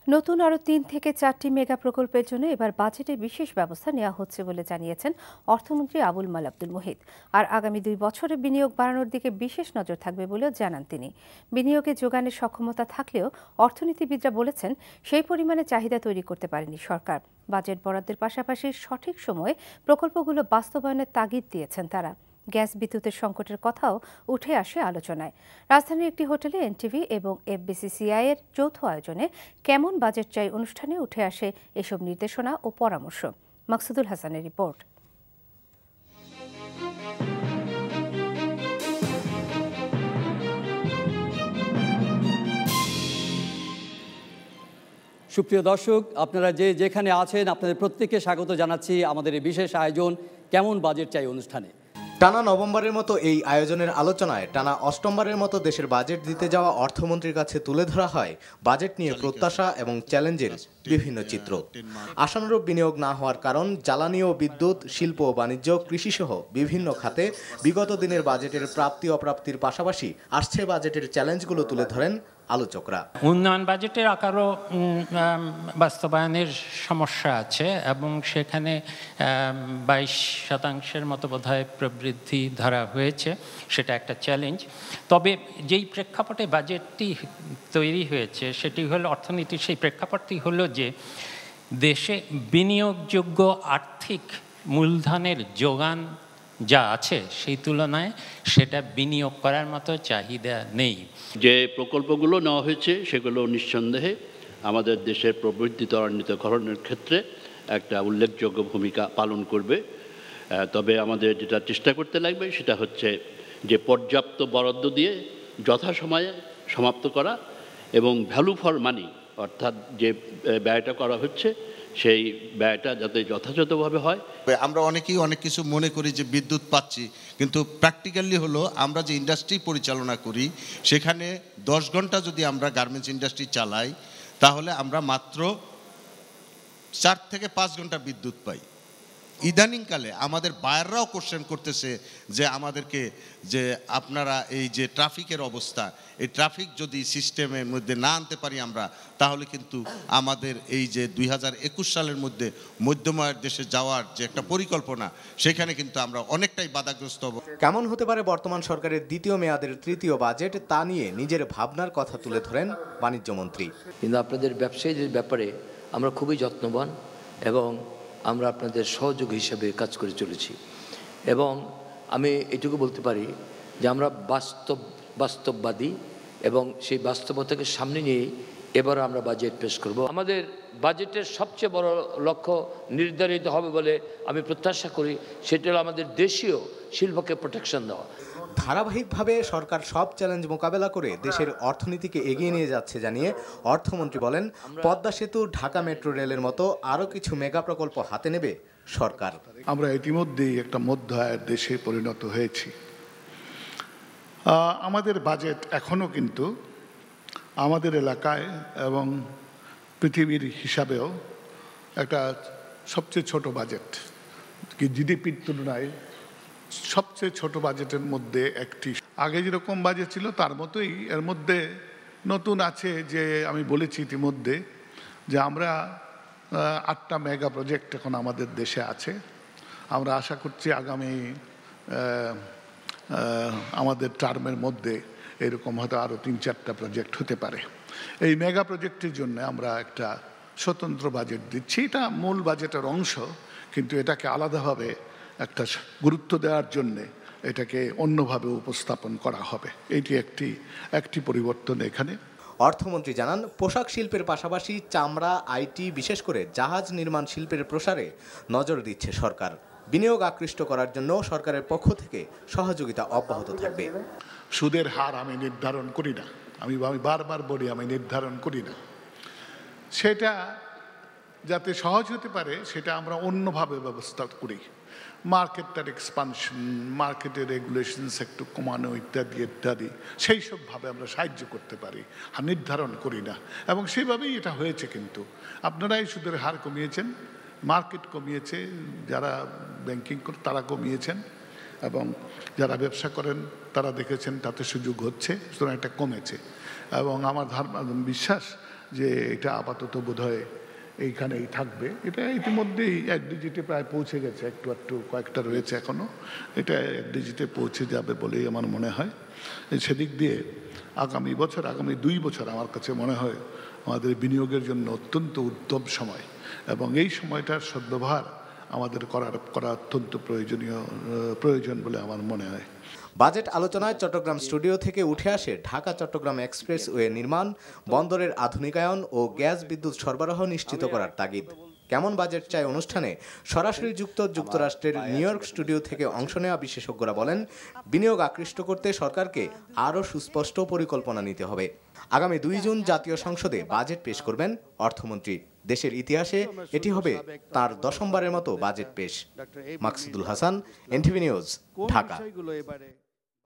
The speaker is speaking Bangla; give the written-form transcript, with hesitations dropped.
নতুন আরও ৩ থেকে ৪টি মেগা প্রকল্পের জন্য এবার বাজেটে বিশেষ ব্যবস্থা নেওয়া হচ্ছে বলে জানিয়েছেন অর্থমন্ত্রী আবুল মাল আব্দুল মুহিত। আর আগামী ২ বছরে বিনিয়োগ বাড়ানোর দিকে বিশেষ নজর থাকবে বলেও জানান তিনি। বিনিয়োগে যোগানের সক্ষমতা থাকলেও অর্থনীতিবিদরা বলেছেন সেই পরিমাণে চাহিদা তৈরি করতে পারেনি সরকার। বাজেট বরাদ্দের পাশাপাশি সঠিক সময়ে প্রকল্পগুলো বাস্তবায়নের তাগিদ দিয়েছেন তারা। গ্যাস বিদ্যুতের সংকটের কথাও উঠে আসে আলোচনায়। রাজধানীর একটি হোটেলে এনটিভি এবং এফবিসিসিআই এর যৌথ আয়োজনে কেমন বাজেট চাই অনুষ্ঠানে উঠে আসে এসব নির্দেশনা ও পরামর্শ। মাকসুদুল হাসানের রিপোর্ট। সুপ্রিয় দর্শক, আপনারা যেখানে আছেন আপনাদের প্রত্যেককে স্বাগত জানাচ্ছি আমাদের এই বিশেষ আয়োজন কেমন বাজেট চাই অনুষ্ঠানে। টানা নভেম্বরের মতো এই আয়োজনের আলোচনায় টানা অষ্টমবারের মতো দেশের বাজেট দিতে যাওয়া অর্থমন্ত্রীর কাছে তুলে ধরা হয় বাজেট নিয়ে প্রত্যাশা এবং চ্যালেঞ্জের বিভিন্ন চিত্র। আশানুরূপ বিনিয়োগ না হওয়ার কারণ, জ্বালানি ও বিদ্যুৎ, শিল্প ও বাণিজ্য, কৃষিসহ বিভিন্ন খাতে বিগত দিনের বাজেটের প্রাপ্তি অপ্রাপ্তির পাশাপাশি আসছে বাজেটের চ্যালেঞ্জগুলো তুলে ধরেন আলোচকরা। উন্নয়ন বাজেটের আকারও বাস্তবায়নের সমস্যা আছে এবং সেখানে 22% মতো বোধহয় প্রবৃদ্ধি ধরা হয়েছে, সেটা একটা চ্যালেঞ্জ। তবে যেই প্রেক্ষাপটে বাজেটটি তৈরি হয়েছে সেটি হলো অর্থনীতির সেই প্রেক্ষাপটটি হলো যে দেশে বিনিয়োগযোগ্য আর্থিক মূলধনের যোগান যা আছে সেই তুলনায় সেটা বিনিয়োগ করার মতো চাহিদা নেই। যে প্রকল্পগুলো নেওয়া হয়েছে সেগুলো নিঃসন্দেহে আমাদের দেশের প্রবৃদ্ধি ত্বরান্বিতকরণের ক্ষেত্রে একটা উল্লেখযোগ্য ভূমিকা পালন করবে। তবে আমাদের যেটা চেষ্টা করতে লাগবে সেটা হচ্ছে যে পর্যাপ্ত বরাদ্দ দিয়ে যথাসময়ে সমাপ্ত করা এবং ভ্যালু ফর মানি, অর্থাৎ যে ব্যয়টা করা হচ্ছে সেই ব্যয়টা যাতে যথাযথভাবে হয়। আমরা অনেকেই অনেক কিছু মনে করি যে বিদ্যুৎ পাচ্ছি, কিন্তু প্র্যাকটিক্যালি হলো আমরা যে ইন্ডাস্ট্রি পরিচালনা করি সেখানে 10 ঘন্টা যদি আমরা গার্মেন্টস ইন্ডাস্ট্রি চালাই তাহলে আমরা মাত্র 4 থেকে 5 ঘন্টা বিদ্যুৎ পাই। ইদানিংকালে আমাদের বায়াররাও কোশ্চেন করতেছে যে আমাদেরকে যে আপনারা এই যে ট্রাফিকের অবস্থা, এই ট্রাফিক যদি সিস্টেমের মধ্যে না আনতে পারি আমরা, তাহলে কিন্তু আমাদের এই যে 2021 সালের মধ্যে মধ্যময়ের দেশে যাওয়ার যে একটা পরিকল্পনা সেখানে কিন্তু আমরা অনেকটাই বাধাগ্রস্ত হব। কেমন হতে পারে বর্তমান সরকারের দ্বিতীয় মেয়াদের তৃতীয় বাজেট, তা নিয়ে নিজের ভাবনার কথা তুলে ধরেন বাণিজ্যমন্ত্রী। কিন্তু আপনাদের ব্যবসায়ীদের ব্যাপারে আমরা খুবই যত্নবান এবং আমরা আপনাদের সহযোগী হিসেবে কাজ করে চলেছি। এবং আমি এটুকু বলতে পারি যে আমরা বাস্তববাদী এবং সেই বাস্তবতাকে সামনে নিয়েই এবার আমরা বাজেট পেশ করব। আমাদের বাজেটের সবচেয়ে বড় লক্ষ্য নির্ধারিত হবে বলে আমি প্রত্যাশা করি, সেটা হলো আমাদের দেশীয় শিল্পকে প্রোটেকশন দেওয়া। ধারাবাহিকভাবে সরকার সব চ্যালেঞ্জ মোকাবেলা করে দেশের অর্থনীতিকে এগিয়ে নিয়ে যাচ্ছে জানিয়ে অর্থমন্ত্রী বলেন, পদ্মা সেতু, ঢাকা মেট্রো রেলের মতো আরও কিছু মেগা প্রকল্প হাতে নেবে সরকার। আমরা ইতিমধ্যেই একটা মধ্য আয়ের দেশে পরিণত হয়েছি। আমাদের বাজেট এখনও কিন্তু আমাদের এলাকায় এবং পৃথিবীর হিসাবেও একটা সবচেয়ে ছোট বাজেট, কি জিডিপির তুলনায় সবচেয়ে ছোট বাজেটের মধ্যে একটি। আগে যেরকম বাজেট ছিল তার মতোই এর মধ্যে নতুন আছে যে আমি বলেছি ইতিমধ্যে যে আমরা 8টা মেগা প্রজেক্ট এখন আমাদের দেশে আছে। আমরা আশা করছি আগামী আমাদের টার্মের মধ্যে এরকম হয়তো আরও 3-4টা প্রজেক্ট হতে পারে। এই মেগা প্রজেক্টের জন্য আমরা একটা স্বতন্ত্র বাজেট দিচ্ছি। এটা মূল বাজেটের অংশ, কিন্তু এটাকে আলাদাভাবে একটা গুরুত্ব দেওয়ার জন্যে এটাকে অন্যভাবে উপস্থাপন করা হবে। এটি একটি পরিবর্তন এখানে। অর্থমন্ত্রী জানান, পোশাক শিল্পের পাশাপাশি চামড়া, আইটি, বিশেষ করে জাহাজ নির্মাণ শিল্পের প্রসারে নজর দিচ্ছে সরকার। বিনিয়োগ আকৃষ্ট করার জন্য সরকারের পক্ষ থেকে সহযোগিতা অব্যাহত থাকবে। সুদের হার আমি নির্ধারণ করি না, আমি বারবার বলি আমি নির্ধারণ করি না। সেটা যাতে সহজ হতে পারে সেটা আমরা অন্যভাবে ব্যবস্থা করি। মার্কেটটার এক্সপানশন, মার্কেটের রেগুলেশনস একটু কমানো ইত্যাদি ইত্যাদি, সেই সবভাবে আমরা সাহায্য করতে পারি, নির্ধারণ করি না। এবং সেইভাবেই এটা হয়েছে। কিন্তু আপনারাই সুদের হার কমিয়েছেন, মার্কেট কমিয়েছে, যারা ব্যাংকিং করে তারা কমিয়েছেন এবং যারা ব্যবসা করেন তারা দেখেছেন তাতে সুযোগ হচ্ছে, সুতরাং এটা কমেছে। এবং আমার বিশ্বাস যে এটা আপাতত বোধহয় এইখানেই থাকবে। এটা ইতিমধ্যেই 1 ডিজিটে প্রায় পৌঁছে গেছে, একটু একটু কয়েকটা রয়েছে এখনো, এটা 1 ডিজিটে পৌঁছে যাবে বলেই আমার মনে হয়। সেদিক দিয়ে আগামী 2 বছর আমার কাছে মনে হয় আমাদের বিনিয়োগের জন্য অত্যন্ত উত্তম সময়, এবং এই সময়টার সদ্ব্যবহার আমাদের করা অত্যন্ত প্রয়োজন বলে আমার মনে হয়। বাজেট আলোচনায় চট্টগ্রাম স্টুডিও থেকে উঠে আসে ঢাকা চট্টগ্রাম এক্সপ্রেসওয়ে নির্মাণ, বন্দরের আধুনিকায়ন ও গ্যাস বিদ্যুৎ সরবরাহ নিশ্চিত করার তাগিদ। কেমন বাজেট চাই অনুষ্ঠানে সরাসরি যুক্তরাষ্ট্রের নিউ ইয়র্ক স্টুডিও থেকে অংশ নেওয়া বিশেষজ্ঞরা বলেন, বিনিয়োগ আকৃষ্ট করতে সরকারকে আরও সুস্পষ্ট পরিকল্পনা নিতে হবে। আগামী 2 জুন জাতীয় সংসদে বাজেট পেশ করবেন অর্থমন্ত্রী। দেশের ইতিহাসে এটি হবে তার 10মবারের মতো বাজেট পেশ। Maksudul Hasan, NTV news, Dhaka.